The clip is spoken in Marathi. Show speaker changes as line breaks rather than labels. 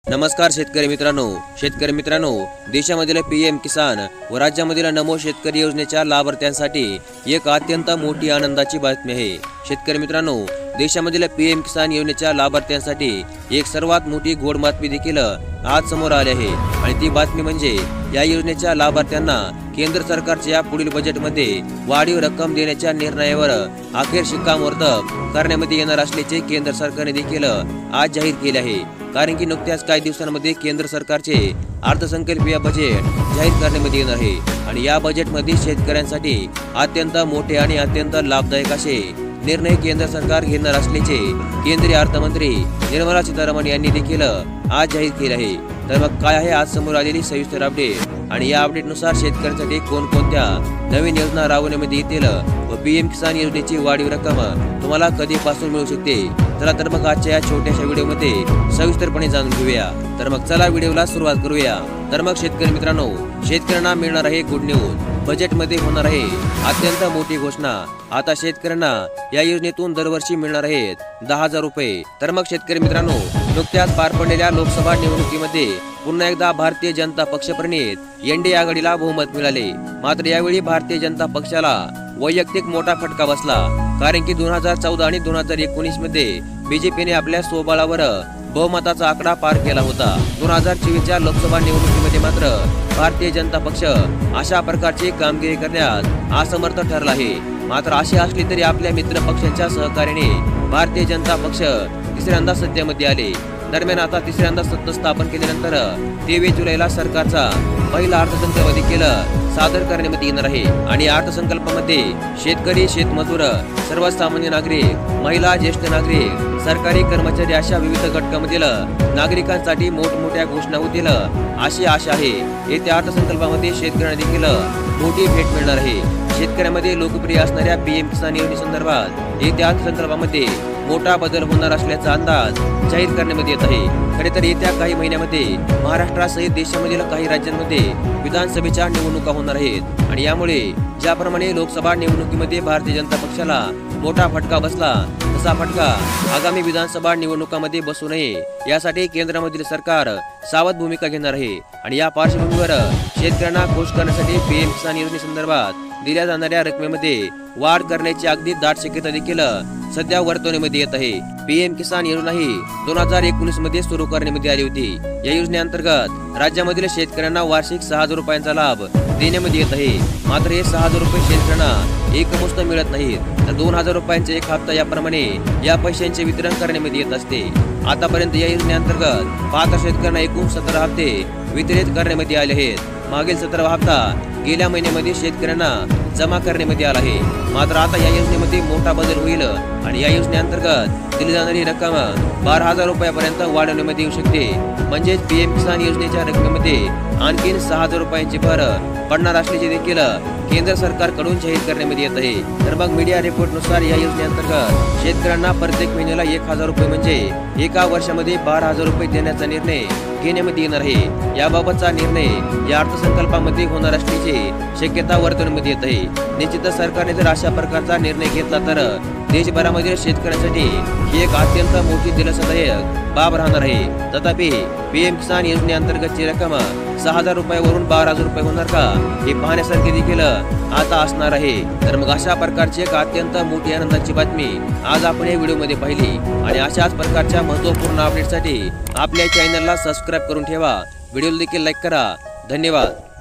नमस्कार शेतकरी मित्रांनो, देशामधील पीएम किसान व राज्यामधील नमो शेतकरी योजनेच्या लाभार्थ्यांसाठी एक अत्यंत मोठी आनंदाची बातमी आहे। शेतकरी मित्रांनो, देशामधील पीएम किसान योजनेच्या लाभार्थ्यांसाठी एक सर्वात मोठी गोड बातमी देखील आज समोर आली आहे आणि ती बातमी म्हणजे या योजनेच्या लाभार्थ्यांना केंद्र सरकारच्या या पुढील बजेटमध्ये वाढीव रक्कम देण्याच्या निर्णयावर अखेर शिक्कामोर्तब करण्यामध्ये येणार असल्याचे केंद्र सरकारने देखील आज जाहीर केले आहे। कारण की नुकत्याच काही दिवसांमध्ये केंद्र सरकारचे अर्थसंकल्पीय बजेट जाहीर करण्यामध्ये येणार आहे आणि या बजेटमध्ये शेतकऱ्यांसाठी अत्यंत मोठे आणि अत्यंत लाभदायक असे निर्णय केंद्र सरकार घेणार असल्याचे केंद्रीय अर्थमंत्री निर्मला सीतारामन यांनी देखील आज जाहीर केले आहे। तर मग काय आहे आज समोर आलेली सविस्तर अपडेट आणि या अपडेटनुसार शेतकऱ्यांसाठी कोणकोणत्या नवीन योजना राबवण्यामध्ये येतील व पीएम किसान योजनेची वाढीव रक्कम तुम्हाला कधीपासून मिळू शकते, चला तर मग आजच्या या छोट्याशा व्हिडिओमध्ये सविस्तरपणे जाणून घेऊया। तर मग चला व्हिडिओला सुरुवात करूया। तर मग शेतकरी मित्रांनो, शेतकऱ्यांना मिळणार आहे गुड न्यूज, बजेटमध्ये होणार आहे अत्यंत मोठी घोषणा। आता शेतकऱ्यांना या योजनेतून दरवर्षी मिळणार आहेत 10,000 रुपये। तर मग शेतकरी मित्रांनो, नुकत्याच पार पडलेल्या लोकसभा निवडणुकीमध्ये पुन्हा एकदा भारतीय जनता पक्ष प्रणित एनडीए आघाडीला बहुमत मिळाले। मात्र यावेळी भारतीय जनता पक्षाला वैयक्तिक मोठा फटका बसला, कारण की 2014 आणि 2019 मध्ये बीजेपीने आपल्या स्वबळावर बहुमताचा आकडा पार केला होता। 2024च्या लोकसभा निवडणुकीमध्ये मात्र भारतीय जनता पक्ष अशा प्रकारची कामगिरी करण्यात असमर्थ ठरला आहे। मात्र अशी असली तरी आपल्या मित्र पक्षांच्या सहकार्याने भारतीय जनता पक्ष तिसऱ्यांदा सत्तेमध्ये आले। दरम्यान आता तिसऱ्यांदा सत्ता स्थापन केल्यानंतर 23 जुलैला सरकारचा पहिला अर्थसंकल्प देखील सादर करण्यामध्ये येणार आहे आणि अर्थसंकल्पामध्ये शेतकरी, शेतमजूर, सर्वसामान्य नागरिक, महिला, ज्येष्ठ नागरिक, सरकारी कर्मचारी अशा विविध घटकांमधील नागरिकांसाठी मोठमोठ्या घोषणा होतील अशी आशा आहे। येत्या अर्थसंकल्पामध्ये शेतकऱ्यांना देखील मोठी भेट मिळणार आहे। शेतकऱ्यांमध्ये लोकप्रिय असणाऱ्या पीएम किसान योजनेसंदर्भात येत्या अर्थसंकल्पामध्ये मोठा बदल होणार असल्याचा अंदाज जाहीर करण्यामध्ये येत आहे। खरे तर येत्या काही महिन्यामध्ये महाराष्ट्रासहित देशामधील काही राज्यांमध्ये विधानसभेच्या निवडणुका होणार आहेत आणि यामुळे ज्याप्रमाणे लोकसभा निवडणुकीमध्ये भारतीय जनता पक्षाला मोठा फटका बसला, तसा फटका आगामी विधानसभा निवडणुकांमध्ये बसू नये यासाठी केंद्रामधील सरकार सावध भूमिका घेणार आहे आणि या पार्श्वभूमीवर शेतकऱ्यांना खुश करण्यासाठी पीएम किसान योजनेसंदर्भात दिल्या जाणाऱ्या रकमेमध्ये वाढ करण्याची अगदी दाट शक्यता देखील सध्या वर्तवण्यामध्ये येत आहे। पीएम किसान योजना ही 2019 मध्ये सुरू करण्यामध्ये आली होती। या योजनेअंतर्गत राज्यामधील शेतकऱ्यांना वार्षिक 6,000 रुपयांचा लाभ देण्यामध्ये येत आहे। मात्र हे 6,000 रुपये शेतकऱ्यांना एकमुश्त मिळत नाहीत, तर 2,000 रुपयांचे एक हप्ता याप्रमाणे या पैशांचे वितरण करण्यामध्ये येत असते। आतापर्यंत या योजनेअंतर्गत पात्र शेतकऱ्यांना एकूण 17 हप्ते वितरित करण्यामध्ये आले आहेत। मागील 17वा हप्ता गेल्या महिन्यामध्ये शेतकऱ्यांना जमा करण्यामध्ये आला आहे। मात्र आता या योजनेमध्ये मोठा बदल होईल आणि या योजनेअंतर्गत दिली जाणारी रक्कम 12,000 रुपयापर्यंत वाढवण्यामध्ये येऊ शकते। म्हणजेच पीएम किसान योजनेच्या रकमेमध्ये आणखी 6,000 रुपयांची भर पडणार असल्याचे देखील केंद्र सरकारकडून जाहीर करण्यामध्ये येत आहे। तर मग मीडिया रिपोर्टनुसार या योजनेअंतर्गत शेतकऱ्यांना प्रत्येक महिन्याला 1,000 रुपये म्हणजे एका वर्षामध्ये 12,000 रुपये देण्याचा निर्णय घेण्यामध्ये येणार आहे। याबाबतचा निर्णय या अर्थसंकल्पामध्ये होणार असल्याची शक्यता वर्तवण्यामध्ये येत आहे। निश्चितच सरकारने जर अशा प्रकारचा निर्णय घेतला तर देशभरामधील शेतकऱ्यांसाठी ही एक अत्यंत मोठी दिलासादायक बाब राहणार आहे। तथापि पीएम किसान योजनेअंतर्गतची रक्कम 6,000 रुपयावरून 12,000 रुपये होणार का, हे पाहण्यासारखे देखील आता असणार आहे। तर मग अशा प्रकारची एक अत्यंत मोठी आनंदाची बातमी आज आपण या व्हिडिओमध्ये पाहिली आणि अशाच प्रकारच्या महत्त्वपूर्ण अपडेटसाठी आपल्या चॅनलला सबस्क्राईब करून ठेवा। व्हिडिओला देखील लाईक करा। धन्यवाद।